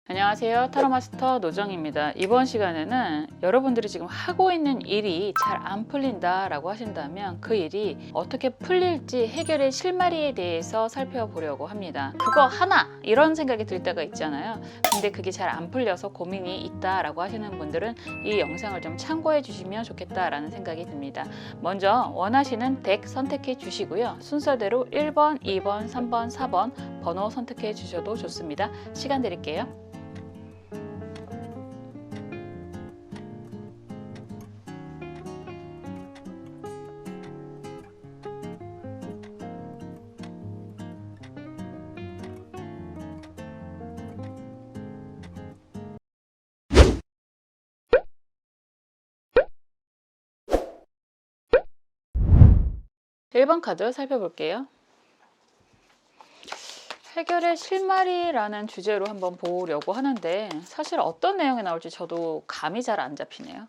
안녕하세요. 타로마스터 노정입니다. 이번 시간에는 여러분들이 지금 하고 있는 일이 잘 안 풀린다 라고 하신다면 그 일이 어떻게 풀릴지 해결의 실마리에 대해서 살펴보려고 합니다. 그거 하나 이런 생각이 들 때가 있잖아요. 근데 그게 잘 안 풀려서 고민이 있다 라고 하시는 분들은 이 영상을 좀 참고해 주시면 좋겠다 라는 생각이 듭니다. 먼저 원하시는 덱 선택해 주시고요. 순서대로 1번, 2번, 3번, 4번 번호 선택해 주셔도 좋습니다. 시간 드릴게요. 1번 카드 살펴볼게요. 해결의 실마리라는 주제로 한번 보려고 하는데 사실 어떤 내용이 나올지 저도 감이 잘 안 잡히네요.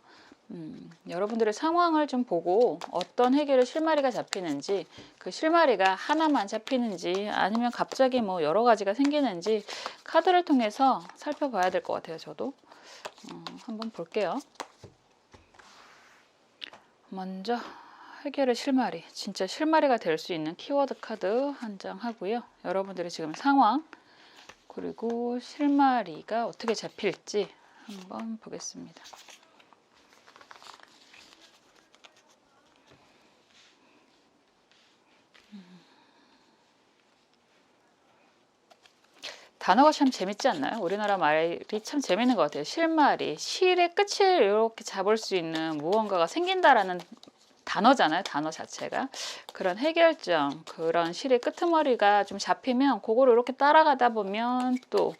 여러분들의 상황을 좀 보고 어떤 해결의 실마리가 잡히는지, 그 실마리가 하나만 잡히는지 아니면 갑자기 뭐 여러 가지가 생기는지 카드를 통해서 살펴봐야 될 것 같아요. 저도 한번 볼게요. 먼저 해결의 실마리, 진짜 실마리가 될 수 있는 키워드 카드 한 장 하고요. 여러분들의 지금 상황 그리고 실마리가 어떻게 잡힐지 한번 보겠습니다. 단어가 참 재밌지 않나요? 우리나라 말이 참 재밌는 것 같아요. 실마리, 실의 끝을 이렇게 잡을 수 있는 무언가가 생긴다라는 단어잖아요. 단어 자체가. 그런 해결점, 그런 실의 끄트머리가 좀 잡히면 그거를 이렇게 따라가다 보면 또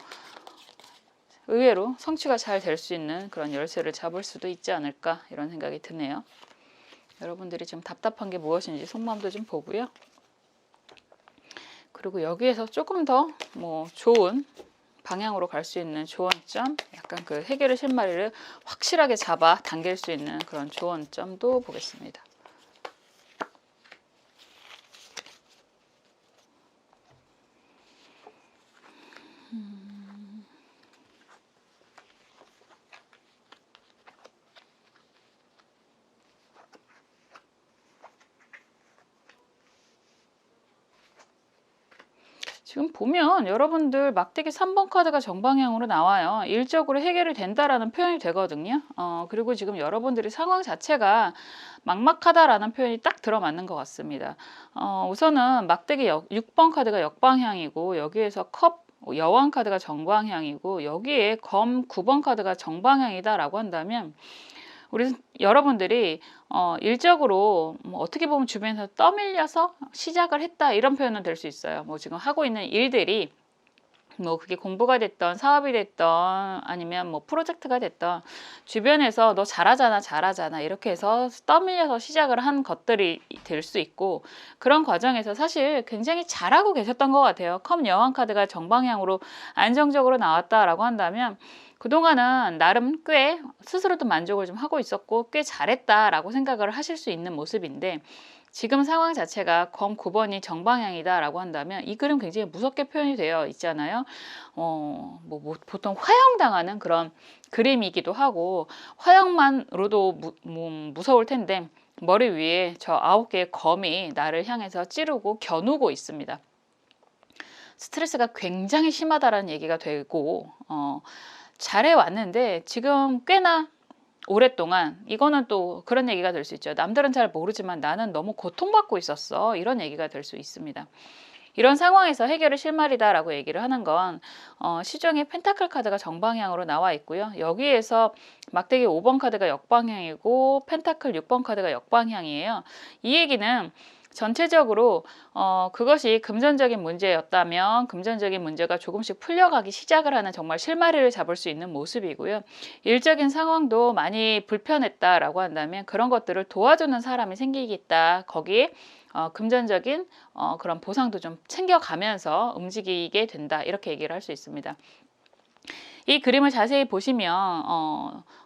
의외로 성취가 잘 될 수 있는 그런 열쇠를 잡을 수도 있지 않을까 이런 생각이 드네요. 여러분들이 좀 답답한 게 무엇인지 속마음도 좀 보고요. 그리고 여기에서 조금 더 뭐 좋은 방향으로 갈 수 있는 조언점, 약간 그 해결의 실마리를 확실하게 잡아 당길 수 있는 그런 조언점도 보겠습니다. 지금 보면 여러분들 막대기 3번 카드가 정방향으로 나와요. 일적으로 해결이 된다라는 표현이 되거든요. 그리고 지금 여러분들이 상황 자체가 막막하다라는 표현이 딱 들어맞는 것 같습니다. 우선은 막대기 6번 카드가 역방향이고 여기에서 컵 여왕 카드가 정방향이고 여기에 검 9번 카드가 정방향이다라고 한다면 우리 여러분들이 일적으로 뭐 어떻게 보면 주변에서 떠밀려서 시작을 했다 이런 표현은 될 수 있어요. 뭐 지금 하고 있는 일들이 뭐 그게 공부가 됐던 사업이 됐던 아니면 뭐 프로젝트가 됐던 주변에서 너 잘하잖아 이렇게 해서 떠밀려서 시작을 한 것들이 될 수 있고 그런 과정에서 사실 굉장히 잘하고 계셨던 것 같아요. 컵 여왕 카드가 정방향으로 안정적으로 나왔다라고 한다면 그동안은 나름 꽤 스스로도 만족을 좀 하고 있었고 꽤 잘했다라고 생각을 하실 수 있는 모습인데 지금 상황 자체가 검 9번이 정방향이다라고 한다면 이 그림 굉장히 무섭게 표현이 되어 있잖아요. 보통 화형당하는 그런 그림이기도 하고 화형만으로도 무서울 텐데 머리 위에 저 9개의 검이 나를 향해서 찌르고 겨누고 있습니다. 스트레스가 굉장히 심하다라는 얘기가 되고 잘해왔는데 지금 꽤나 오랫동안 이거는 또 그런 얘기가 될 수 있죠. 남들은 잘 모르지만 나는 너무 고통받고 있었어. 이런 얘기가 될 수 있습니다. 이런 상황에서 해결의 실마리다라고 얘기를 하는 건 시중에 펜타클 카드가 정방향으로 나와 있고요. 여기에서 막대기 5번 카드가 역방향이고 펜타클 6번 카드가 역방향이에요. 이 얘기는 전체적으로 그것이 금전적인 문제였다면 금전적인 문제가 조금씩 풀려가기 시작을 하는 정말 실마리를 잡을 수 있는 모습이고요. 일적인 상황도 많이 불편했다라고 한다면 그런 것들을 도와주는 사람이 생기겠다. 거기에 금전적인 그런 보상도 좀 챙겨가면서 움직이게 된다. 이렇게 얘기를 할 수 있습니다. 이 그림을 자세히 보시면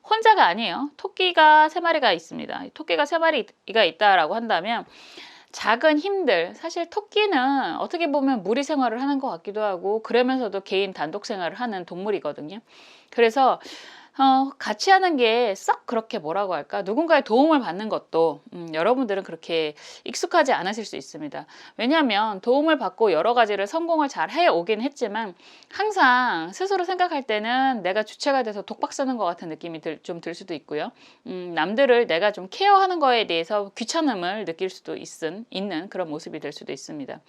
혼자가 아니에요. 토끼가 3마리가 있습니다. 토끼가 3마리가 있다라고 한다면 작은 힘들, 사실 토끼는 어떻게 보면 무리 생활을 하는 것 같기도 하고 그러면서도 개인 단독 생활을 하는 동물이거든요. 그래서 같이 하는 게 썩 그렇게 뭐라고 할까? 누군가의 도움을 받는 것도 여러분들은 그렇게 익숙하지 않으실 수 있습니다. 왜냐하면 도움을 받고 여러 가지를 성공을 잘 해오긴 했지만 항상 스스로 생각할 때는 내가 주체가 돼서 독박 쓰는 것 같은 느낌이 좀 들 수도 있고요. 남들을 내가 좀 케어하는 거에 대해서 귀찮음을 느낄 수도 있는 그런 모습이 될 수도 있습니다.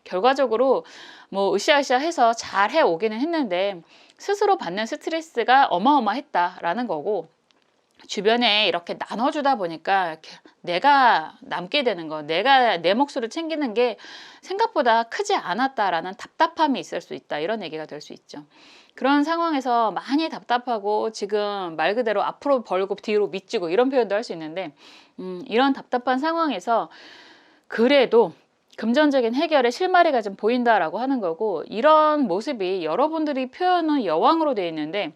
결과적으로 뭐 으쌰으쌰해서 잘 해오기는 했는데 스스로 받는 스트레스가 어마어마했다라는 거고, 주변에 이렇게 나눠주다 보니까 이렇게 내가 남게 되는 거, 내가 내 몫으로 챙기는 게 생각보다 크지 않았다라는 답답함이 있을 수 있다, 이런 얘기가 될 수 있죠. 그런 상황에서 많이 답답하고 지금 말 그대로 앞으로 벌고 뒤로 미치고 이런 표현도 할 수 있는데, 이런 답답한 상황에서 그래도 금전적인 해결의 실마리가 좀 보인다라고 하는 거고, 이런 모습이 여러분들이 표현은 여왕으로 되어 있는데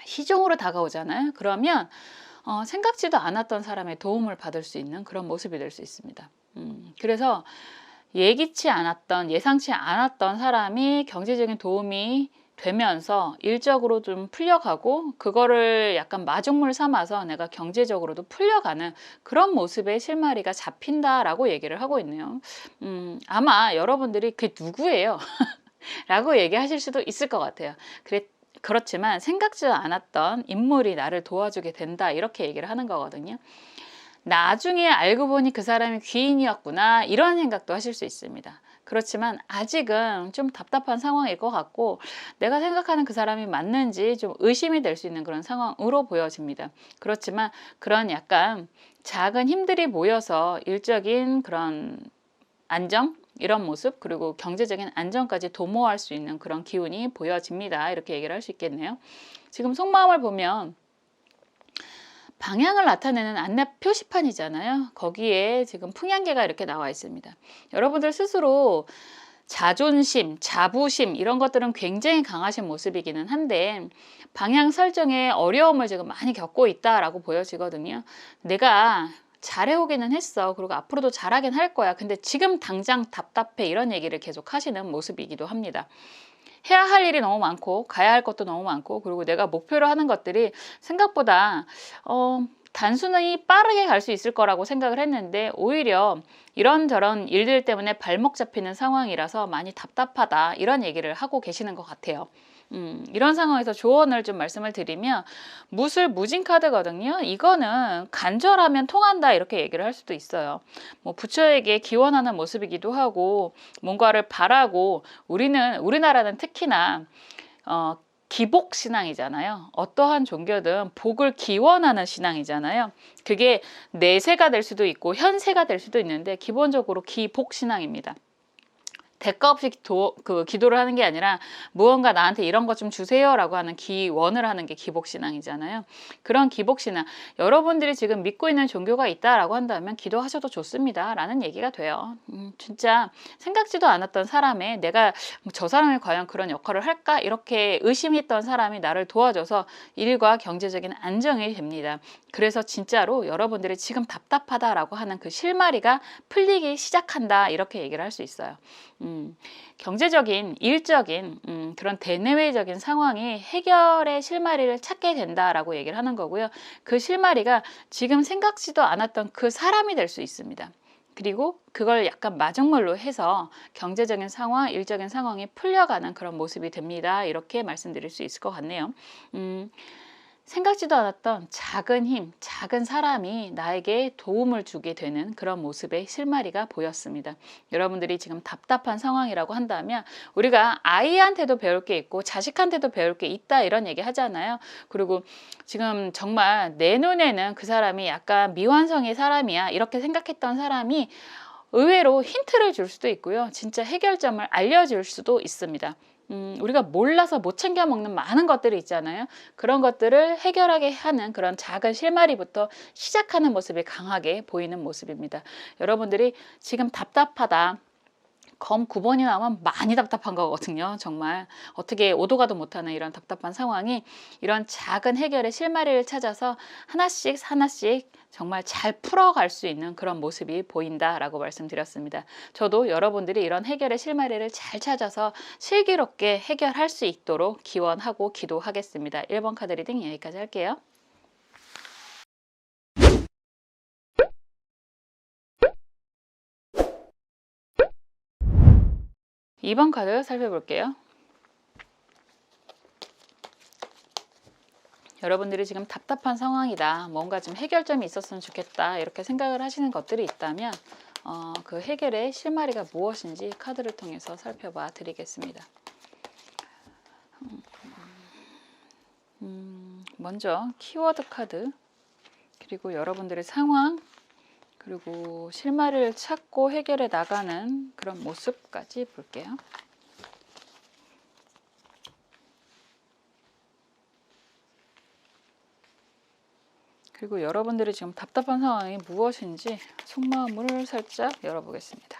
시종으로 다가오잖아요. 그러면 생각지도 않았던 사람의 도움을 받을 수 있는 그런 모습이 될 수 있습니다. 그래서 예기치 않았던, 예상치 않았던 사람이 경제적인 도움이 되면서 일적으로 좀 풀려가고, 그거를 약간 마중물 삼아서 내가 경제적으로도 풀려가는 그런 모습의 실마리가 잡힌다라고 얘기를 하고 있네요. 아마 여러분들이 그게 누구예요? 라고 얘기하실 수도 있을 것 같아요. 그렇지만 생각지도 않았던 인물이 나를 도와주게 된다, 이렇게 얘기를 하는 거거든요. 나중에 알고 보니 그 사람이 귀인이었구나, 이런 생각도 하실 수 있습니다. 그렇지만 아직은 좀 답답한 상황일 것 같고, 내가 생각하는 그 사람이 맞는지 좀 의심이 될 수 있는 그런 상황으로 보여집니다. 그렇지만 그런 약간 작은 힘들이 모여서 일적인 그런 안정, 이런 모습, 그리고 경제적인 안정까지 도모할 수 있는 그런 기운이 보여집니다. 이렇게 얘기를 할 수 있겠네요. 지금 속마음을 보면 방향을 나타내는 안내 표시판이잖아요. 거기에 지금 풍향계가 이렇게 나와 있습니다. 여러분들 스스로 자존심, 자부심 이런 것들은 굉장히 강하신 모습이기는 한데 방향 설정에 어려움을 지금 많이 겪고 있다라고 보여지거든요. 내가 잘해오기는 했어. 그리고 앞으로도 잘하긴 할 거야. 근데 지금 당장 답답해, 이런 얘기를 계속 하시는 모습이기도 합니다. 해야 할 일이 너무 많고 가야 할 것도 너무 많고, 그리고 내가 목표로 하는 것들이 생각보다 단순히 빠르게 갈 수 있을 거라고 생각을 했는데 오히려 이런저런 일들 때문에 발목 잡히는 상황이라서 많이 답답하다, 이런 얘기를 하고 계시는 것 같아요. 이런 상황에서 조언을 좀 말씀을 드리면, 무술 무진 카드거든요. 이거는 간절하면 통한다, 이렇게 얘기를 할 수도 있어요. 뭐 부처에게 기원하는 모습이기도 하고, 뭔가를 바라고, 우리나라는 특히나 기복 신앙이잖아요. 어떠한 종교든 복을 기원하는 신앙이잖아요. 그게 내세가 될 수도 있고 현세가 될 수도 있는데 기본적으로 기복 신앙입니다. 대가 없이 기도를 하는 게 아니라 무언가 나한테 이런 것 좀 주세요라고 하는 기원을 하는 게 기복신앙이잖아요. 그런 기복신앙, 여러분들이 지금 믿고 있는 종교가 있다라고 한다면 기도하셔도 좋습니다 라는 얘기가 돼요. 진짜 생각지도 않았던 사람의, 내가 저 사람이 과연 그런 역할을 할까, 이렇게 의심했던 사람이 나를 도와줘서 일과 경제적인 안정이 됩니다. 그래서 진짜로 여러분들이 지금 답답하다라고 하는 그 실마리가 풀리기 시작한다, 이렇게 얘기를 할 수 있어요. 경제적인, 일적인 그런 대내외적인 상황이 해결의 실마리를 찾게 된다라고 얘기를 하는 거고요. 그 실마리가 지금 생각지도 않았던 그 사람이 될 수 있습니다. 그리고 그걸 약간 마중물로 해서 경제적인 상황, 일적인 상황이 풀려가는 그런 모습이 됩니다. 이렇게 말씀드릴 수 있을 것 같네요. 생각지도 않았던 작은 힘, 작은 사람이 나에게 도움을 주게 되는 그런 모습의 실마리가 보였습니다. 여러분들이 지금 답답한 상황이라고 한다면 우리가 아이한테도 배울 게 있고 자식한테도 배울 게 있다, 이런 얘기 하잖아요. 그리고 지금 정말 내 눈에는 그 사람이 약간 미완성의 사람이야, 이렇게 생각했던 사람이 의외로 힌트를 줄 수도 있고요. 진짜 해결점을 알려줄 수도 있습니다. 우리가 몰라서 못 챙겨 먹는 많은 것들이 있잖아요. 그런 것들을 해결하게 하는 그런 작은 실마리부터 시작하는 모습이 강하게 보이는 모습입니다. 여러분들이 지금 답답하다, 검 9번이 나오면 많이 답답한 거거든요. 정말 어떻게 오도 가도 못하는 이런 답답한 상황이 이런 작은 해결의 실마리를 찾아서 하나씩 하나씩 정말 잘 풀어갈 수 있는 그런 모습이 보인다라고 말씀드렸습니다. 저도 여러분들이 이런 해결의 실마리를 잘 찾아서 슬기롭게 해결할 수 있도록 기원하고 기도하겠습니다. 1번 카드 리딩 여기까지 할게요. 2번 카드 살펴볼게요. 여러분들이 지금 답답한 상황이다. 뭔가 좀 해결점이 있었으면 좋겠다. 이렇게 생각을 하시는 것들이 있다면 그 해결의 실마리가 무엇인지 카드를 통해서 살펴봐 드리겠습니다. 먼저 키워드 카드, 그리고 여러분들의 상황, 그리고 실마리를 찾고 해결해 나가는 그런 모습까지 볼게요. 그리고 여러분들이 지금 답답한 상황이 무엇인지 속마음을 살짝 열어보겠습니다.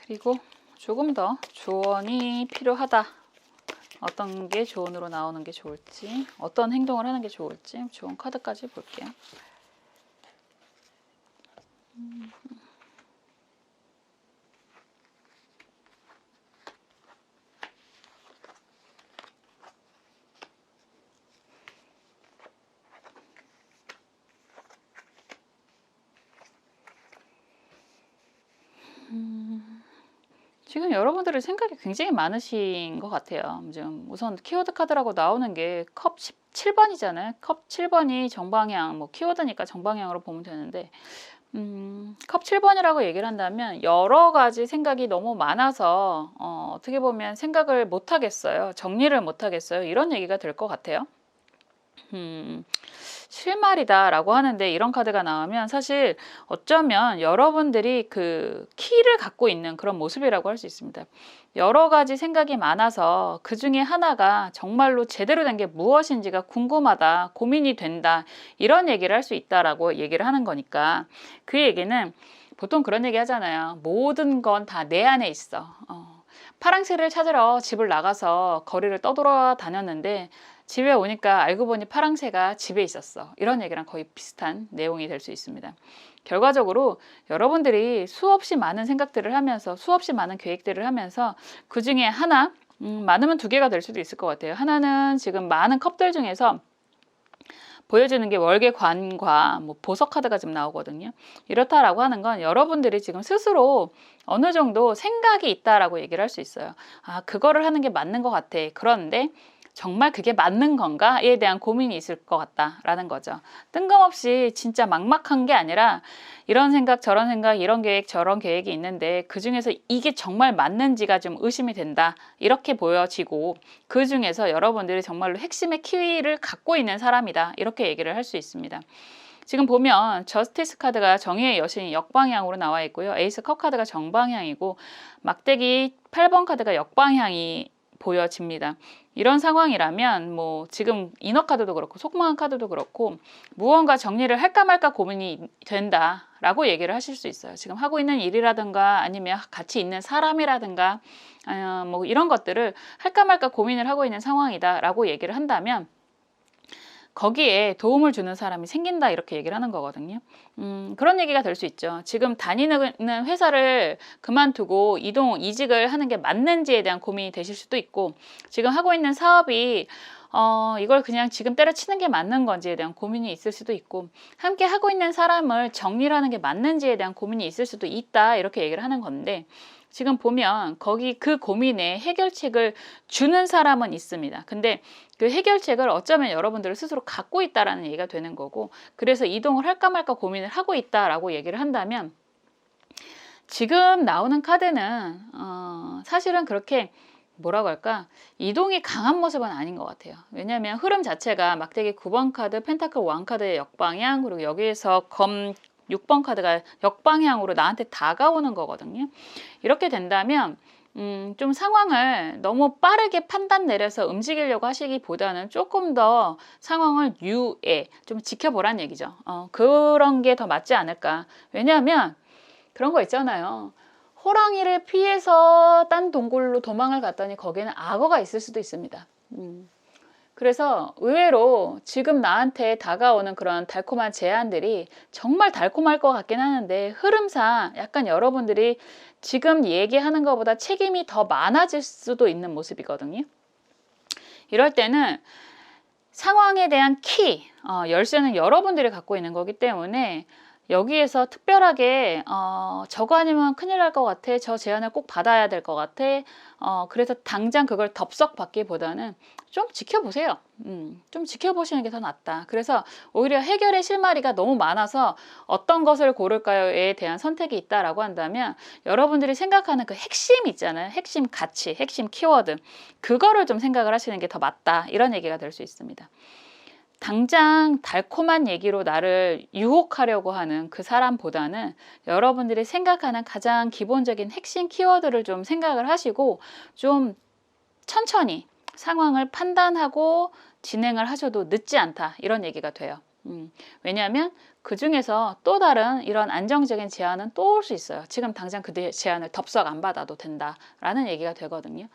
그리고 조금 더 조언이 필요하다. 어떤 게 조언으로 나오는 게 좋을지, 어떤 행동을 하는 게 좋을지 조언 카드까지 볼게요. 지금 여러분들의 생각이 굉장히 많으신 것 같아요. 지금 우선 키워드 카드라고 나오는 게 컵 17번이잖아요. 컵 7번이 정방향, 뭐 키워드니까 정방향으로 보면 되는데 컵 7번이라고 얘기를 한다면 여러 가지 생각이 너무 많아서 어떻게 보면 생각을 못 하겠어요. 정리를 못 하겠어요. 이런 얘기가 될 것 같아요. 실말이다라고 하는데 이런 카드가 나오면 사실 어쩌면 여러분들이 그 키를 갖고 있는 그런 모습이라고 할 수 있습니다. 여러 가지 생각이 많아서 그 중에 하나가 정말로 제대로 된 게 무엇인지가 궁금하다, 고민이 된다, 이런 얘기를 할 수 있다라고 얘기를 하는 거니까 그 얘기는 보통 그런 얘기 하잖아요. 모든 건 다 내 안에 있어. 파랑새를 찾으러 집을 나가서 거리를 떠돌아 다녔는데 집에 오니까 알고 보니 파랑새가 집에 있었어. 이런 얘기랑 거의 비슷한 내용이 될 수 있습니다. 결과적으로 여러분들이 수없이 많은 생각들을 하면서 수없이 많은 계획들을 하면서 그 중에 하나, 많으면 2개가 될 수도 있을 것 같아요. 하나는 지금 많은 컵들 중에서 보여주는 게 월계관과 뭐 보석 카드가 지금 나오거든요. 이렇다라고 하는 건 여러분들이 지금 스스로 어느 정도 생각이 있다라고 얘기를 할 수 있어요. 아, 그거를 하는 게 맞는 것 같아. 그런데 정말 그게 맞는 건가에 대한 고민이 있을 것 같다라는 거죠. 뜬금없이 진짜 막막한 게 아니라 이런 생각 저런 생각 이런 계획 저런 계획이 있는데 그중에서 이게 정말 맞는지가 좀 의심이 된다 이렇게 보여지고 그중에서 여러분들이 정말로 핵심의 키위를 갖고 있는 사람이다 이렇게 얘기를 할 수 있습니다. 지금 보면 저스티스 카드가 정의의 여신이 역방향으로 나와 있고요. 에이스 컵 카드가 정방향이고 막대기 8번 카드가 역방향이 보여집니다. 이런 상황이라면 뭐 지금 이너 카드도 그렇고 속마음 카드도 그렇고 무언가 정리를 할까 말까 고민이 된다라고 얘기를 하실 수 있어요. 지금 하고 있는 일이라든가 아니면 같이 있는 사람이라든가 뭐 이런 것들을 할까 말까 고민을 하고 있는 상황이다라고 얘기를 한다면 거기에 도움을 주는 사람이 생긴다 이렇게 얘기를 하는 거거든요. 그런 얘기가 될 수 있죠. 지금 다니는 회사를 그만두고 이직을 하는 게 맞는지에 대한 고민이 되실 수도 있고 지금 하고 있는 사업이 이걸 그냥 지금 때려치는 게 맞는 건지에 대한 고민이 있을 수도 있고 함께 하고 있는 사람을 정리를 하는 게 맞는지에 대한 고민이 있을 수도 있다 이렇게 얘기를 하는 건데 지금 보면 거기 그 고민에 해결책을 주는 사람은 있습니다. 근데 그 해결책을 어쩌면 여러분들 스스로 갖고 있다라는 얘기가 되는 거고 그래서 이동을 할까 말까 고민을 하고 있다라고 얘기를 한다면 지금 나오는 카드는 사실은 그렇게 뭐라고 할까 이동이 강한 모습은 아닌 것 같아요. 왜냐하면 흐름 자체가 막대기 9번 카드 펜타클 왕 카드의 역방향 그리고 여기에서 검 6번 카드가 역방향으로 나한테 다가오는 거거든요. 이렇게 된다면 좀 상황을 너무 빠르게 판단 내려서 움직이려고 하시기보다는 조금 더 상황을 유예, 좀 지켜보란 얘기죠. 그런 게 더 맞지 않을까. 왜냐하면 그런 거 있잖아요. 호랑이를 피해서 딴 동굴로 도망을 갔더니 거기에는 악어가 있을 수도 있습니다. 그래서 의외로 지금 나한테 다가오는 그런 달콤한 제안들이 정말 달콤할 것 같긴 하는데 흐름상 약간 여러분들이 지금 얘기하는 것보다 책임이 더 많아질 수도 있는 모습이거든요. 이럴 때는 상황에 대한 키, 열쇠는 여러분들이 갖고 있는 거기 때문에 여기에서 특별하게 저거 아니면 큰일 날 것 같아, 저 제안을 꼭 받아야 될 것 같아, 그래서 당장 그걸 덥석 받기보다는 좀 지켜보세요. 좀 지켜보시는 게 더 낫다. 그래서 오히려 해결의 실마리가 너무 많아서 어떤 것을 고를까요에 대한 선택이 있다라고 한다면 여러분들이 생각하는 그 핵심 있잖아요. 핵심 가치, 핵심 키워드, 그거를 좀 생각을 하시는 게 더 맞다. 이런 얘기가 될 수 있습니다. 당장 달콤한 얘기로 나를 유혹하려고 하는 그 사람보다는 여러분들이 생각하는 가장 기본적인 핵심 키워드를 좀 생각을 하시고 좀 천천히 상황을 판단하고 진행을 하셔도 늦지 않다, 이런 얘기가 돼요. 왜냐하면 그 중에서 또 다른 이런 안정적인 제안은 또 올 수 있어요. 지금 당장 그 제안을 덥석 안 받아도 된다라는 얘기가 되거든요.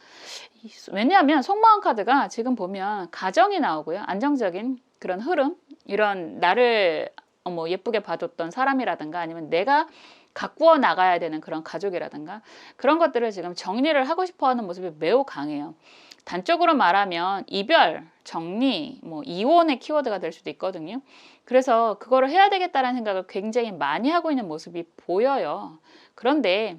왜냐하면 속마음 카드가 지금 보면 가정이 나오고요. 안정적인 그런 흐름, 이런 나를 뭐 예쁘게 봐줬던 사람이라든가 아니면 내가 가꾸어 나가야 되는 그런 가족이라든가 그런 것들을 지금 정리를 하고 싶어하는 모습이 매우 강해요. 단적으로 말하면 이별, 정리, 뭐 이혼의 키워드가 될 수도 있거든요. 그래서 그거를 해야 되겠다는 생각을 굉장히 많이 하고 있는 모습이 보여요. 그런데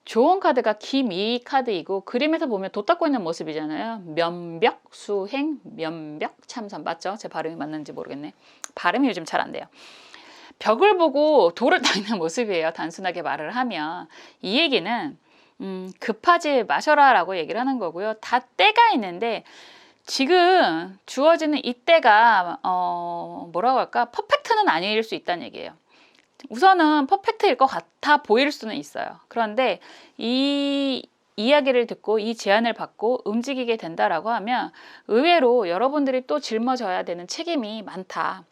조언 카드가 기미 카드이고 그림에서 보면 돛 닦고 있는 모습이잖아요. 면벽, 수행, 면벽, 참선. 맞죠? 제 발음이 맞는지 모르겠네. 발음이 요즘 잘 안 돼요. 벽을 보고 돌을 닦는 모습이에요. 단순하게 말을 하면. 이 얘기는 급하지 마셔라 라고 얘기를 하는 거고요. 다 때가 있는데 지금 주어지는 이 때가 뭐라고 할까? 퍼펙트는 아닐 수 있다는 얘기예요. 우선은 퍼펙트일 것 같아 보일 수는 있어요. 그런데 이 이야기를 듣고 이 제안을 받고 움직이게 된다라고 하면 의외로 여러분들이 또 짊어져야 되는 책임이 많다.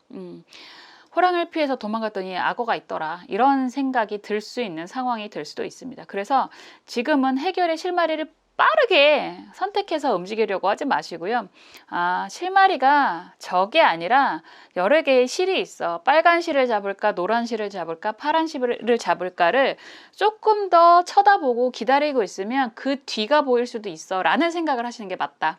호랑이를 피해서 도망갔더니 악어가 있더라. 이런 생각이 들 수 있는 상황이 될 수도 있습니다. 그래서 지금은 해결의 실마리를 빠르게 선택해서 움직이려고 하지 마시고요. 실마리가 저게 아니라 여러 개의 실이 있어. 빨간 실을 잡을까, 노란 실을 잡을까, 파란 실을 잡을까를 조금 더 쳐다보고 기다리고 있으면 그 뒤가 보일 수도 있어 라는 생각을 하시는 게 맞다.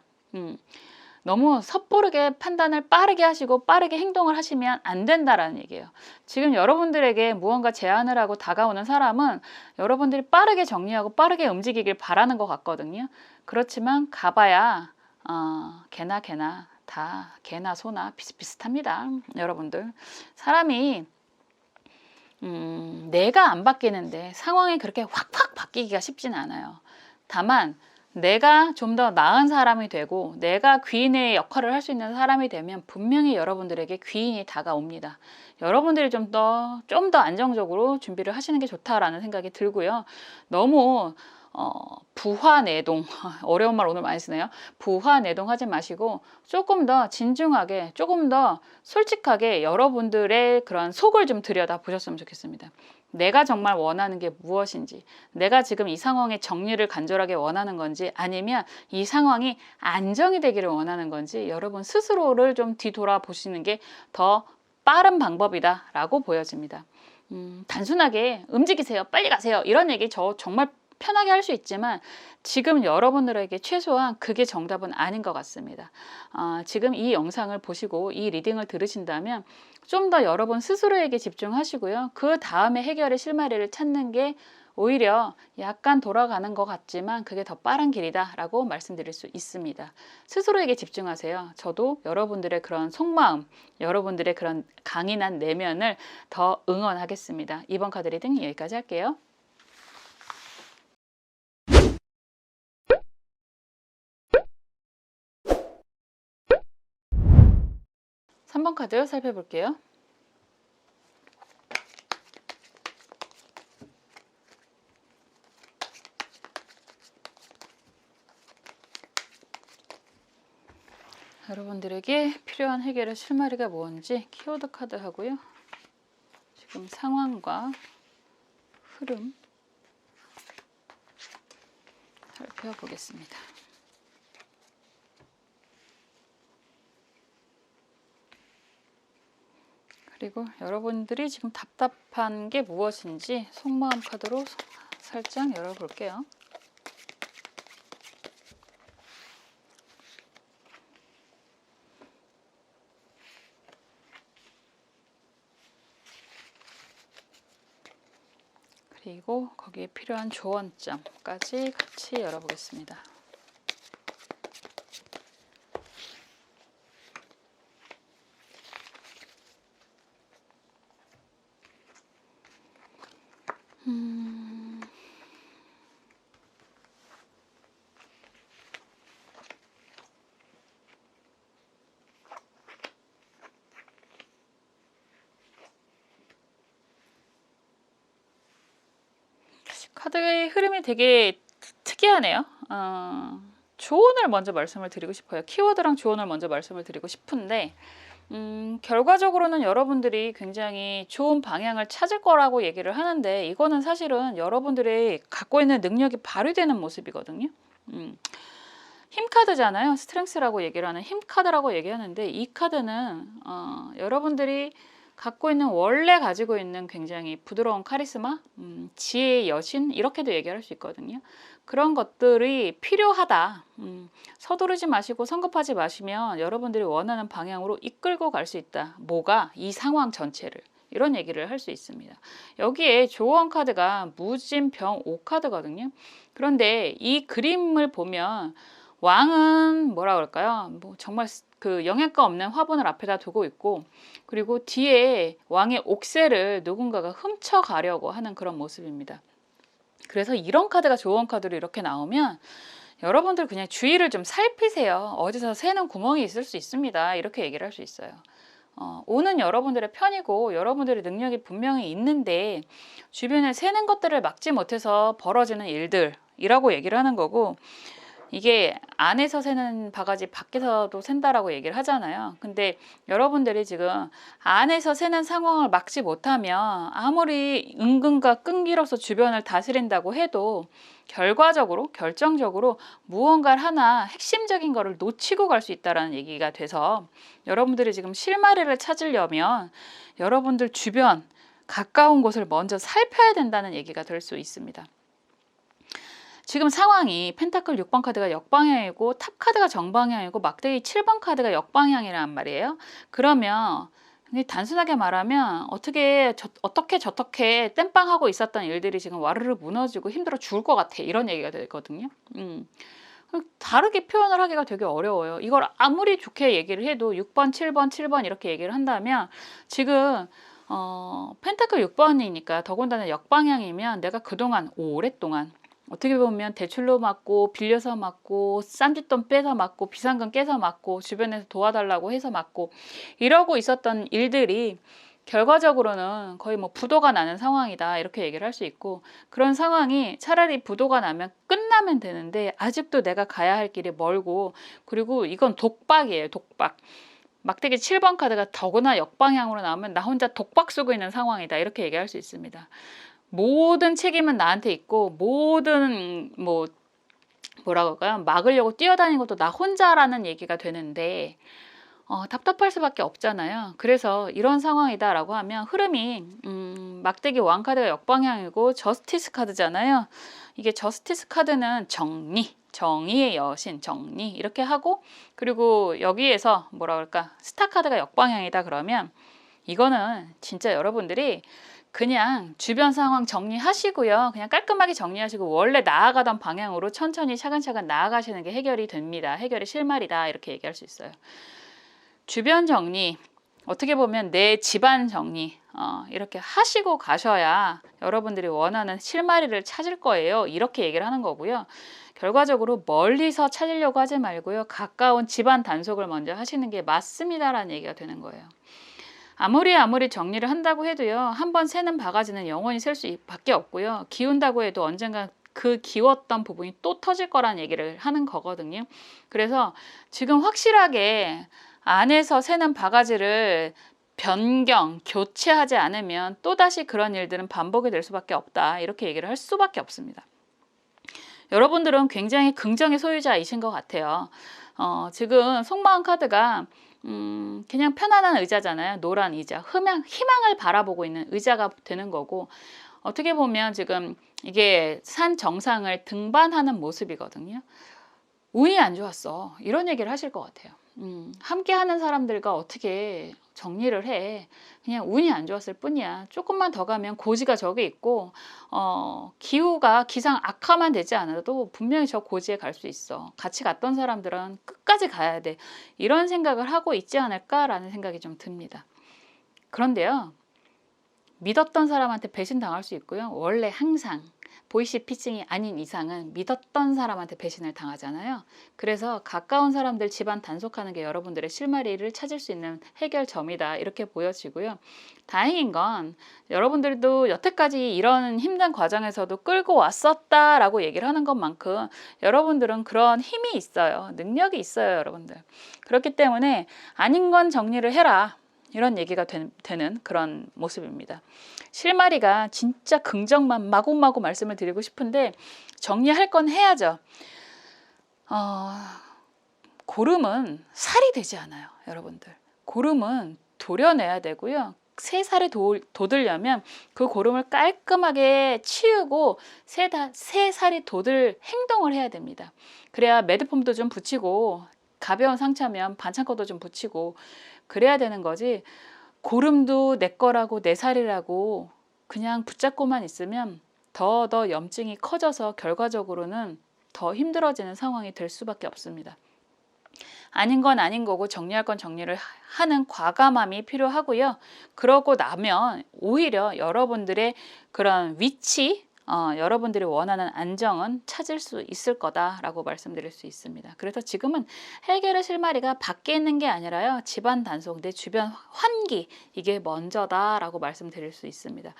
너무 섣부르게 판단을 빠르게 하시고 빠르게 행동을 하시면 안 된다라는 얘기예요. 지금 여러분들에게 무언가 제안을 하고 다가오는 사람은 여러분들이 빠르게 정리하고 빠르게 움직이길 바라는 것 같거든요. 그렇지만 가봐야 개나 다 개나 소나 비슷비슷합니다. 여러분들 사람이 내가 안 바뀌는데 상황이 그렇게 확확 바뀌기가 쉽진 않아요. 다만 내가 좀 더 나은 사람이 되고 내가 귀인의 역할을 할 수 있는 사람이 되면 분명히 여러분들에게 귀인이 다가옵니다. 여러분들이 좀 더 안정적으로 준비를 하시는 게 좋다라는 생각이 들고요. 너무 부화내동 어려운 말 오늘 많이 쓰네요. 부화내동 하지 마시고 조금 더 진중하게, 조금 더 솔직하게 여러분들의 그런 속을 좀 들여다 보셨으면 좋겠습니다. 내가 정말 원하는 게 무엇인지, 내가 지금 이 상황의 정리를 간절하게 원하는 건지, 아니면 이 상황이 안정이 되기를 원하는 건지 여러분 스스로를 좀 뒤돌아보시는 게 더 빠른 방법이다라고 보여집니다. 단순하게 움직이세요, 빨리 가세요 이런 얘기 저 정말 편하게 할 수 있지만 지금 여러분들에게 최소한 그게 정답은 아닌 것 같습니다. 지금 이 영상을 보시고 이 리딩을 들으신다면 좀 더 여러분 스스로에게 집중하시고요. 그 다음에 해결의 실마리를 찾는 게 오히려 약간 돌아가는 것 같지만 그게 더 빠른 길이다 라고 말씀드릴 수 있습니다. 스스로에게 집중하세요. 저도 여러분들의 그런 속마음, 여러분들의 그런 강인한 내면을 더 응원하겠습니다. 이번 카드 리딩 여기까지 할게요. 3번 카드 살펴볼게요. 여러분들에게 필요한 해결의 실마리가 뭔지 키워드 카드 하고요. 지금 상황과 흐름 살펴보겠습니다. 그리고 여러분들이 지금 답답한 게 무엇인지 속마음 카드로 살짝 열어볼게요. 그리고 거기에 필요한 조언점까지 같이 열어보겠습니다. 카드의 흐름이 되게 특이하네요. 조언을 먼저 말씀을 드리고 싶어요. 키워드랑 조언을 먼저 말씀을 드리고 싶은데 결과적으로는 여러분들이 굉장히 좋은 방향을 찾을 거라고 얘기를 하는데 이거는 사실은 여러분들이 갖고 있는 능력이 발휘되는 모습이거든요. 힘 카드잖아요. 스트렝스라고 얘기를 하는 힘 카드라고 얘기하는데 이 카드는 여러분들이 갖고 있는 원래 가지고 있는 굉장히 부드러운 카리스마, 지혜의 여신 이렇게도 얘기할 수 있거든요. 그런 것들이 필요하다. 서두르지 마시고 성급하지 마시면 여러분들이 원하는 방향으로 이끌고 갈 수 있다. 뭐가? 이 상황 전체를. 이런 얘기를 할 수 있습니다. 여기에 조언 카드가 무진병 5카드거든요. 그런데 이 그림을 보면 왕은 뭐라 그럴까요? 뭐 정말 그 영양가 없는 화분을 앞에다 두고 있고 그리고 뒤에 왕의 옥새를 누군가가 훔쳐가려고 하는 그런 모습입니다. 그래서 이런 카드가 조언 카드로 이렇게 나오면 여러분들 그냥 주의를 좀 살피세요. 어디서 새는 구멍이 있을 수 있습니다. 이렇게 얘기를 할 수 있어요. 오는 여러분들의 편이고 여러분들의 능력이 분명히 있는데 주변에 새는 것들을 막지 못해서 벌어지는 일들이라고 얘기를 하는 거고 이게 안에서 새는 바가지 밖에서도 샌다라고 얘기를 하잖아요. 근데 여러분들이 지금 안에서 새는 상황을 막지 못하면 아무리 은근과 끈기로서 주변을 다스린다고 해도 결과적으로 결정적으로 무언가를 하나 핵심적인 거를 놓치고 갈 수 있다는 얘기가 돼서 여러분들이 지금 실마리를 찾으려면 여러분들 주변 가까운 곳을 먼저 살펴야 된다는 얘기가 될 수 있습니다. 지금 상황이 펜타클 6번 카드가 역방향이고 탑 카드가 정방향이고 막대기 7번 카드가 역방향이란 말이에요. 그러면 단순하게 말하면 어떻게 저렇게 땜빵하고 있었던 일들이 지금 와르르 무너지고 힘들어 죽을 것 같아 이런 얘기가 되거든요. 다르게 표현을 하기가 되게 어려워요. 이걸 아무리 좋게 얘기를 해도 6번, 7번, 7번 이렇게 얘기를 한다면 지금 펜타클 6번이니까 더군다나 역방향이면 내가 그동안 오랫동안 어떻게 보면 대출로 맞고 빌려서 맞고 쌈짓돈 빼서 맞고 비상금 깨서 맞고 주변에서 도와달라고 해서 맞고 이러고 있었던 일들이 결과적으로는 거의 뭐 부도가 나는 상황이다 이렇게 얘기를 할 수 있고 그런 상황이 차라리 부도가 나면 끝나면 되는데 아직도 내가 가야 할 길이 멀고 그리고 이건 독박이에요. 독박. 막대기 7번 카드가 더구나 역방향으로 나오면 나 혼자 독박 쓰고 있는 상황이다 이렇게 얘기할 수 있습니다. 모든 책임은 나한테 있고 모든 뭐라고 할까요? 막으려고 뛰어다니는 것도 나 혼자라는 얘기가 되는데 답답할 수밖에 없잖아요. 그래서 이런 상황이다라고 하면 흐름이 막대기 왕 카드가 역방향이고 저스티스 카드잖아요. 이게 저스티스 카드는 정의의 여신, 정리 이렇게 하고 그리고 여기에서 뭐라 그럴까? 스타 카드가 역방향이다 그러면 이거는 진짜 여러분들이 그냥 주변 상황 정리하시고요. 그냥 깔끔하게 정리하시고 원래 나아가던 방향으로 천천히 차근차근 나아가시는 게 해결이 됩니다. 해결의 실마리다 이렇게 얘기할 수 있어요. 주변 정리, 어떻게 보면 내 집안 정리 이렇게 하시고 가셔야 여러분들이 원하는 실마리를 찾을 거예요. 이렇게 얘기를 하는 거고요. 결과적으로 멀리서 찾으려고 하지 말고요. 가까운 집안 단속을 먼저 하시는 게 맞습니다라는 얘기가 되는 거예요. 아무리 정리를 한다고 해도요. 한번 새는 바가지는 영원히 셀 수밖에 없고요. 기운다고 해도 언젠가 그 기웠던 부분이 또 터질 거란 얘기를 하는 거거든요. 그래서 지금 확실하게 안에서 새는 바가지를 변경, 교체하지 않으면 또다시 그런 일들은 반복이 될 수밖에 없다. 이렇게 얘기를 할 수밖에 없습니다. 여러분들은 굉장히 긍정의 소유자이신 것 같아요. 지금 속마음 카드가 그냥 편안한 의자잖아요. 노란 의자. 희망을 바라보고 있는 의자가 되는 거고, 어떻게 보면 지금 이게 산 정상을 등반하는 모습이거든요. 운이 안 좋았어. 이런 얘기를 하실 것 같아요. 함께 하는 사람들과 어떻게 정리를 해. 그냥 운이 안 좋았을 뿐이야. 조금만 더 가면 고지가 저기 있고, 기후가 기상 악화만 되지 않아도 분명히 저 고지에 갈 수 있어. 같이 갔던 사람들은 끝까지 가야 돼. 이런 생각을 하고 있지 않을까라는 생각이 좀 듭니다. 그런데요, 믿었던 사람한테 배신당할 수 있고요. 원래 항상 보이시피싱이 아닌 이상은 믿었던 사람한테 배신을 당하잖아요. 그래서 가까운 사람들 집안 단속하는 게 여러분들의 실마리를 찾을 수 있는 해결점이다. 이렇게 보여지고요. 다행인 건 여러분들도 여태까지 이런 힘든 과정에서도 끌고 왔었다라고 얘기를 하는 것만큼 여러분들은 그런 힘이 있어요. 능력이 있어요, 여러분들. 그렇기 때문에 아닌 건 정리를 해라. 이런 얘기가 되는 그런 모습입니다. 실마리가 진짜 긍정만 마구마구 말씀을 드리고 싶은데 정리할 건 해야죠. 고름은 살이 되지 않아요, 여러분들. 고름은 도려내야 되고요. 새 살이 돋으려면 그 고름을 깔끔하게 치우고 새 살이 돋을 행동을 해야 됩니다. 그래야 매드폼도 좀 붙이고 가벼운 상처면 반창고도 좀 붙이고 그래야 되는 거지. 고름도 내 거라고 내 살이라고 그냥 붙잡고만 있으면 더 염증이 커져서 결과적으로는 더 힘들어지는 상황이 될 수밖에 없습니다. 아닌 건 아닌 거고 정리할 건 정리를 하는 과감함이 필요하고요. 그러고 나면 오히려 여러분들의 그런 위치, 여러분들이 원하는 안정은 찾을 수 있을 거다라고 말씀드릴 수 있습니다. 그래서 지금은 해결의 실마리가 밖에 있는 게 아니라요. 집안 단속, 내 주변 환기, 이게 먼저다라고 말씀드릴 수 있습니다.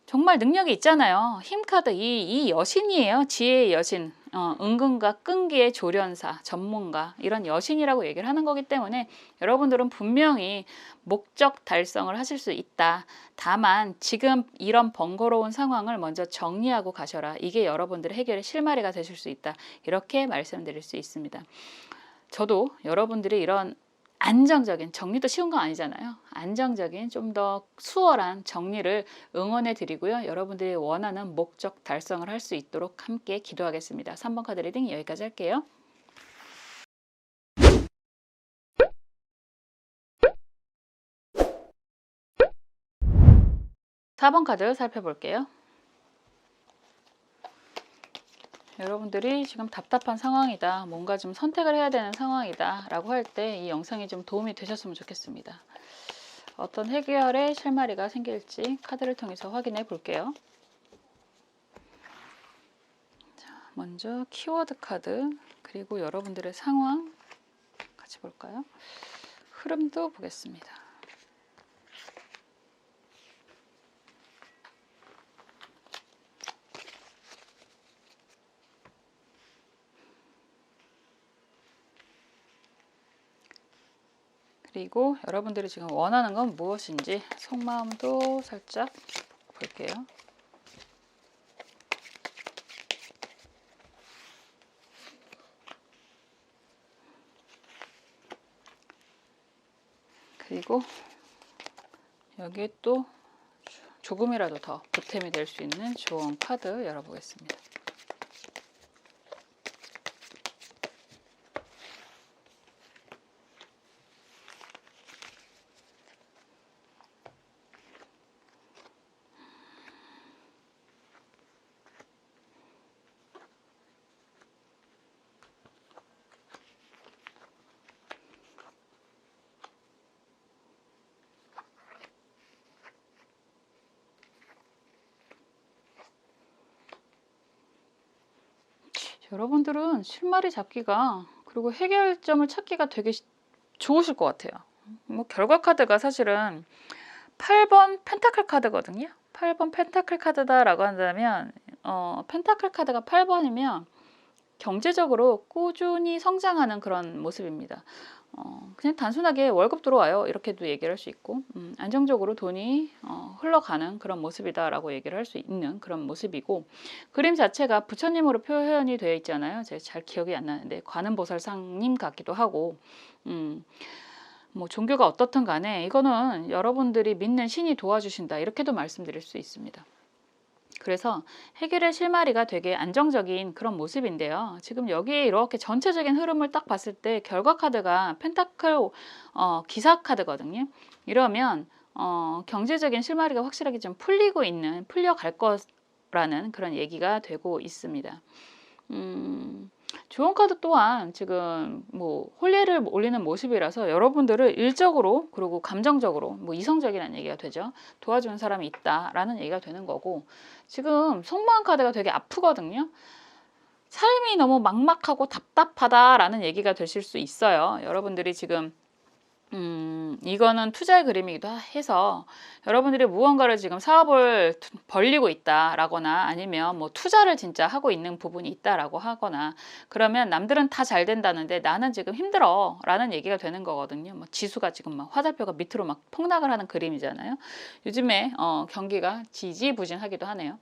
정말 능력이 있잖아요. 힘카드 이 여신이에요. 지혜의 여신, 은근과 끈기의 조련사, 전문가, 이런 여신이라고 얘기를 하는 거기 때문에 여러분들은 분명히 목적 달성을 하실 수 있다. 다만 지금 이런 번거로운 상황을 먼저 정리하고 가셔라. 이게 여러분들의 해결의 실마리가 되실 수 있다. 이렇게 말씀드릴 수 있습니다. 저도 여러분들이 이런 안정적인, 정리도 쉬운 건 아니잖아요. 안정적인 좀 더 수월한 정리를 응원해 드리고요. 여러분들이 원하는 목적 달성을 할 수 있도록 함께 기도하겠습니다. 3번 카드 리딩 여기까지 할게요. 4번 카드 살펴볼게요. 여러분들이 지금 답답한 상황이다, 뭔가 좀 선택을 해야 되는 상황이다 라고 할 때 이 영상이 좀 도움이 되셨으면 좋겠습니다. 어떤 해결의 실마리가 생길지 카드를 통해서 확인해 볼게요. 자, 먼저 키워드 카드, 그리고 여러분들의 상황 같이 볼까요? 흐름도 보겠습니다. 그리고 여러분들이 지금 원하는 건 무엇인지 속마음도 살짝 볼게요. 그리고 여기에 또 조금이라도 더 보탬이 될 수 있는 조언 카드 열어보겠습니다. 여러분들은 실마리 잡기가, 그리고 해결점을 찾기가 되게 좋으실 것 같아요. 뭐 결과 카드가 사실은 8번 펜타클 카드거든요. 8번 펜타클 카드다라고 한다면 펜타클 카드가 8번이면 경제적으로 꾸준히 성장하는 그런 모습입니다. 그냥 단순하게 월급 들어와요 이렇게도 얘기를 할 수 있고, 안정적으로 돈이 흘러가는 그런 모습이다라고 얘기를 할 수 있는 그런 모습이고, 그림 자체가 부처님으로 표현이 되어 있잖아요. 제가 잘 기억이 안 나는데 관음보살상님 같기도 하고, 뭐 종교가 어떻든 간에 이거는 여러분들이 믿는 신이 도와주신다 이렇게도 말씀드릴 수 있습니다. 그래서 해결의 실마리가 되게 안정적인 그런 모습인데요. 지금 여기에 이렇게 전체적인 흐름을 딱 봤을 때 결과 카드가 펜타클 기사 카드거든요. 이러면 경제적인 실마리가 확실하게 좀 풀려갈 거라는 그런 얘기가 되고 있습니다. 좋은 카드 또한 지금 뭐 혼례를 올리는 모습이라서 여러분들을 일적으로 그리고 감정적으로 뭐 이성적이라는 얘기가 되죠. 도와주는 사람이 있다라는 얘기가 되는 거고, 지금 속마음 카드가 되게 아프거든요. 삶이 너무 막막하고 답답하다라는 얘기가 되실 수 있어요. 여러분들이 지금 이거는 투자의 그림이기도 해서 여러분들이 무언가를 지금 사업을 벌리고 있다라거나 아니면 뭐 투자를 진짜 하고 있는 부분이 있다라고 하거나, 그러면 남들은 다 잘 된다는데 나는 지금 힘들어 라는 얘기가 되는 거거든요. 뭐 지수가 지금 막 화살표가 밑으로 막 폭락을 하는 그림이잖아요. 요즘에 경기가 지지부진하기도 하네요.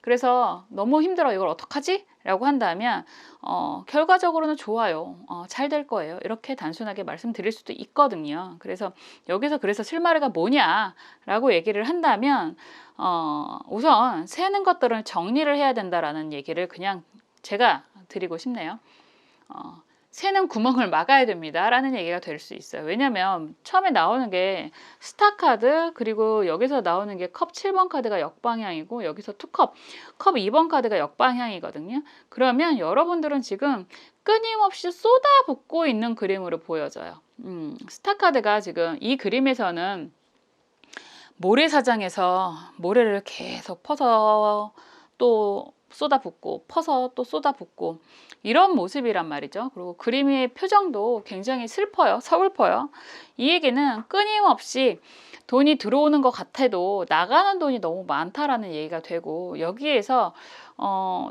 그래서 너무 힘들어 이걸 어떡하지? 라고 한다면 결과적으로는 좋아요. 잘 될 거예요. 이렇게 단순하게 말씀드릴 수도 있거든요. 그래서 여기서 그래서 실마리가 뭐냐 라고 얘기를 한다면 우선 새는 것들은 정리를 해야 된다라는 얘기를 그냥 제가 드리고 싶네요. 새는 구멍을 막아야 됩니다 라는 얘기가 될 수 있어요. 왜냐면 처음에 나오는 게 스타 카드, 그리고 여기서 나오는 게 컵 7번 카드가 역방향이고 여기서 투컵, 컵 2번 카드가 역방향이거든요. 그러면 여러분들은 지금 끊임없이 쏟아붓고 있는 그림으로 보여져요. 스타 카드가 지금 이 그림에서는 모래사장에서 모래를 계속 퍼서 또 쏟아붓고 퍼서 또 쏟아붓고 이런 모습이란 말이죠. 그리고 그림의 표정도 굉장히 슬퍼요. 서글퍼요. 이 얘기는 끊임없이 돈이 들어오는 것 같아도 나가는 돈이 너무 많다라는 얘기가 되고, 여기에서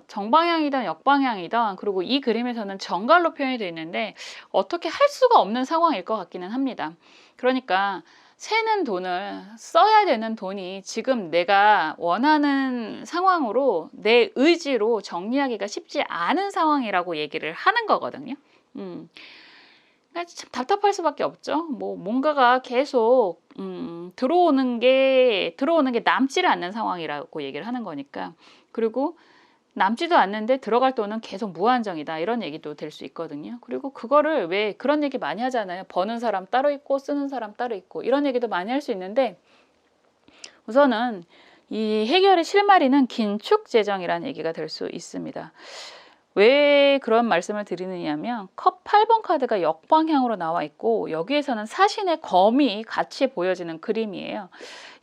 정방향이든 역방향이든, 그리고 이 그림에서는 정갈로 표현이 되어 있는데 어떻게 할 수가 없는 상황일 것 같기는 합니다. 그러니까 새는 돈을 써야 되는 돈이 지금 내가 원하는 상황으로 내 의지로 정리하기가 쉽지 않은 상황이라고 얘기를 하는 거거든요. 참 답답할 수밖에 없죠. 뭐 뭔가가 계속 들어오는 게 남지를 않는 상황이라고 얘기를 하는 거니까. 그리고 남지도 않는데 들어갈 돈은 계속 무한정이다 이런 얘기도 될 수 있거든요. 그리고 그거를 왜 그런 얘기 많이 하잖아요. 버는 사람 따로 있고 쓰는 사람 따로 있고 이런 얘기도 많이 할 수 있는데, 우선은 이 해결의 실마리는 긴축재정이라는 얘기가 될 수 있습니다. 왜 그런 말씀을 드리느냐면 컵 8번 카드가 역방향으로 나와 있고 여기에서는 사신의 검이 같이 보여지는 그림이에요.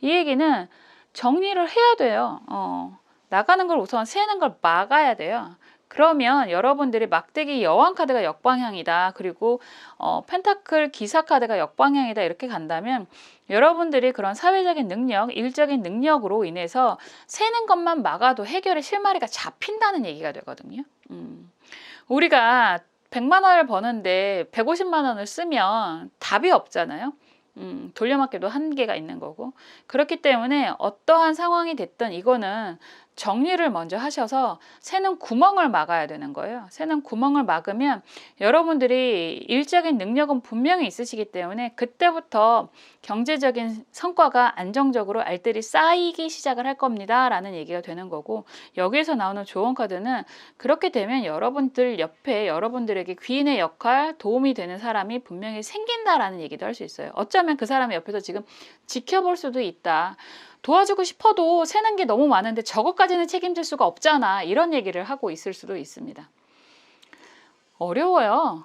이 얘기는 정리를 해야 돼요. 나가는 걸 우선 새는 걸 막아야 돼요. 그러면 여러분들이 막대기 여왕 카드가 역방향이다, 그리고 펜타클 기사 카드가 역방향이다 이렇게 간다면 여러분들이 그런 사회적인 능력, 일적인 능력으로 인해서 새는 것만 막아도 해결의 실마리가 잡힌다는 얘기가 되거든요. 우리가 100만 원을 버는데 150만 원을 쓰면 답이 없잖아요. 돌려막기도 한계가 있는 거고, 그렇기 때문에 어떠한 상황이 됐든 이거는 정리를 먼저 하셔서 새는 구멍을 막아야 되는 거예요. 새는 구멍을 막으면 여러분들이 일적인 능력은 분명히 있으시기 때문에 그때부터 경제적인 성과가 안정적으로 알뜰히 쌓이기 시작을 할 겁니다 라는 얘기가 되는 거고, 여기에서 나오는 조언 카드는 그렇게 되면 여러분들 옆에 여러분들에게 귀인의 역할, 도움이 되는 사람이 분명히 생긴다라는 얘기도 할 수 있어요. 어쩌면 그 사람이 옆에서 지금 지켜볼 수도 있다. 도와주고 싶어도 새는 게 너무 많은데 저것까지는 책임질 수가 없잖아 이런 얘기를 하고 있을 수도 있습니다. 어려워요.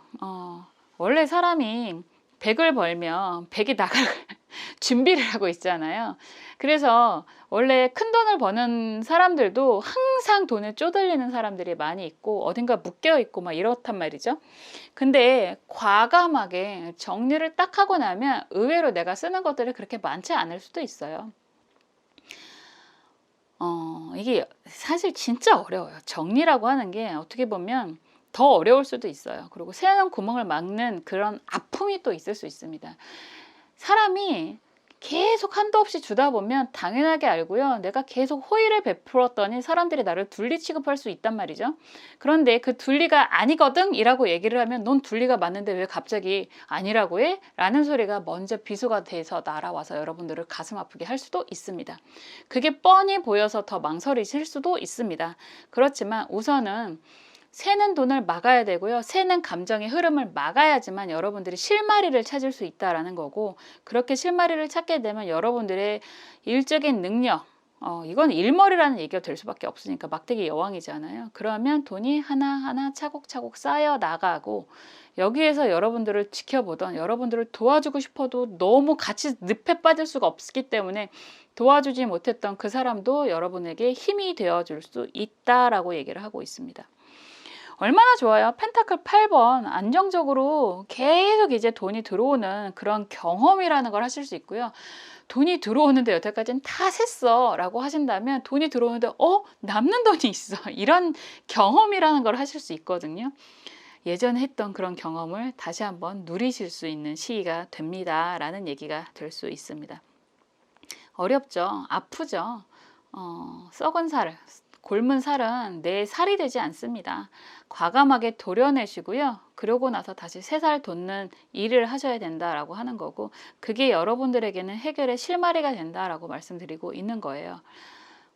원래 사람이 100을 벌면 100이 나갈 준비를 하고 있잖아요. 그래서 원래 큰 돈을 버는 사람들도 항상 돈에 쪼들리는 사람들이 많이 있고 어딘가 묶여 있고 막 이렇단 말이죠. 근데 과감하게 정리를 딱 하고 나면 의외로 내가 쓰는 것들이 그렇게 많지 않을 수도 있어요. 이게 사실 진짜 어려워요. 정리라고 하는 게 어떻게 보면 더 어려울 수도 있어요. 그리고 새어나온 구멍을 막는 그런 아픔이 또 있을 수 있습니다. 사람이 계속 한도 없이 주다 보면 당연하게 알고요. 내가 계속 호의를 베풀었더니 사람들이 나를 둘리 취급할 수 있단 말이죠. 그런데 그 둘리가 아니거든 이라고 얘기를 하면 넌 둘리가 맞는데 왜 갑자기 아니라고 해? 라는 소리가 먼저 비수가 돼서 날아와서 여러분들을 가슴 아프게 할 수도 있습니다. 그게 뻔히 보여서 더 망설이실 수도 있습니다. 그렇지만 우선은 새는 돈을 막아야 되고요. 새는 감정의 흐름을 막아야지만 여러분들이 실마리를 찾을 수 있다라는 거고, 그렇게 실마리를 찾게 되면 여러분들의 일적인 능력, 이건 일머리라는 얘기가 될 수밖에 없으니까 막대기 여왕이잖아요. 그러면 돈이 하나하나 차곡차곡 쌓여 나가고, 여기에서 여러분들을 지켜보던, 여러분들을 도와주고 싶어도 너무 같이 늪에 빠질 수가 없기 때문에 도와주지 못했던 그 사람도 여러분에게 힘이 되어줄 수 있다라고 얘기를 하고 있습니다. 얼마나 좋아요. 펜타클 8번 안정적으로 계속 이제 돈이 들어오는 그런 경험이라는 걸 하실 수 있고요. 돈이 들어오는데 여태까지는 다 샜어 라고 하신다면 돈이 들어오는데 남는 돈이 있어 이런 경험이라는 걸 하실 수 있거든요. 예전에 했던 그런 경험을 다시 한번 누리실 수 있는 시기가 됩니다 라는 얘기가 될 수 있습니다. 어렵죠. 아프죠. 썩은 살, 곪은 살은 내 살이 되지 않습니다. 과감하게 도려내시고요. 그러고 나서 다시 새 살 돋는 일을 하셔야 된다라고 하는 거고, 그게 여러분들에게는 해결의 실마리가 된다라고 말씀드리고 있는 거예요.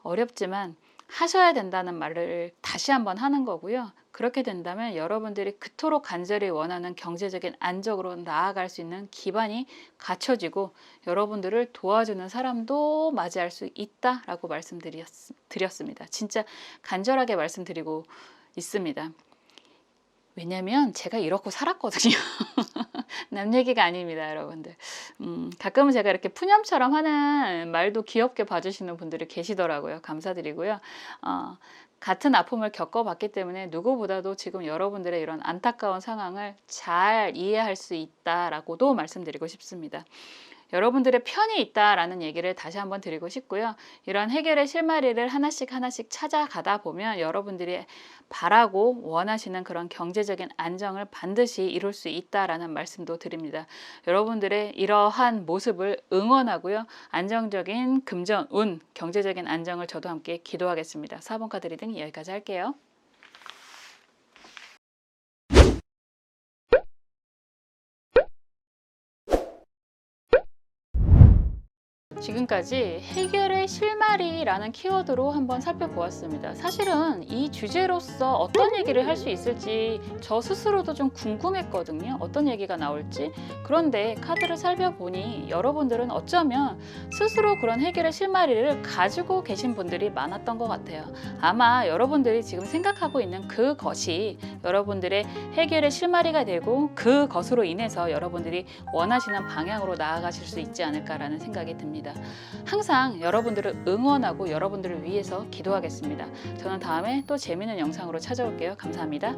어렵지만 하셔야 된다는 말을 다시 한번 하는 거고요. 그렇게 된다면 여러분들이 그토록 간절히 원하는 경제적인 안정으로 나아갈 수 있는 기반이 갖춰지고 여러분들을 도와주는 사람도 맞이할 수 있다라고 말씀드렸습니다. 진짜 간절하게 말씀드리고 있습니다. 왜냐면 제가 이렇고 살았거든요. 남 얘기가 아닙니다, 여러분들. 가끔은 제가 이렇게 푸념처럼 하는 말도 귀엽게 봐주시는 분들이 계시더라고요. 감사드리고요. 같은 아픔을 겪어봤기 때문에 누구보다도 지금 여러분들의 이런 안타까운 상황을 잘 이해할 수 있다라고도 말씀드리고 싶습니다. 여러분들의 편이 있다라는 얘기를 다시 한번 드리고 싶고요. 이런 해결의 실마리를 하나씩 찾아가다 보면 여러분들이 바라고 원하시는 그런 경제적인 안정을 반드시 이룰 수 있다라는 말씀도 드립니다. 여러분들의 이러한 모습을 응원하고요. 안정적인 금전, 운, 경제적인 안정을 저도 함께 기도하겠습니다. 4번 카드 리딩 여기까지 할게요. 지금까지 해결의 실마리라는 키워드로 한번 살펴보았습니다. 사실은 이 주제로서 어떤 얘기를 할 수 있을지 저 스스로도 좀 궁금했거든요. 어떤 얘기가 나올지. 그런데 카드를 살펴보니 여러분들은 어쩌면 스스로 그런 해결의 실마리를 가지고 계신 분들이 많았던 것 같아요. 아마 여러분들이 지금 생각하고 있는 그것이 여러분들의 해결의 실마리가 되고 그것으로 인해서 여러분들이 원하시는 방향으로 나아가실 수 있지 않을까라는 생각이 듭니다. 항상 여러분들을 응원하고 여러분들을 위해서 기도하겠습니다. 저는 다음에 또 재미있는 영상으로 찾아올게요. 감사합니다.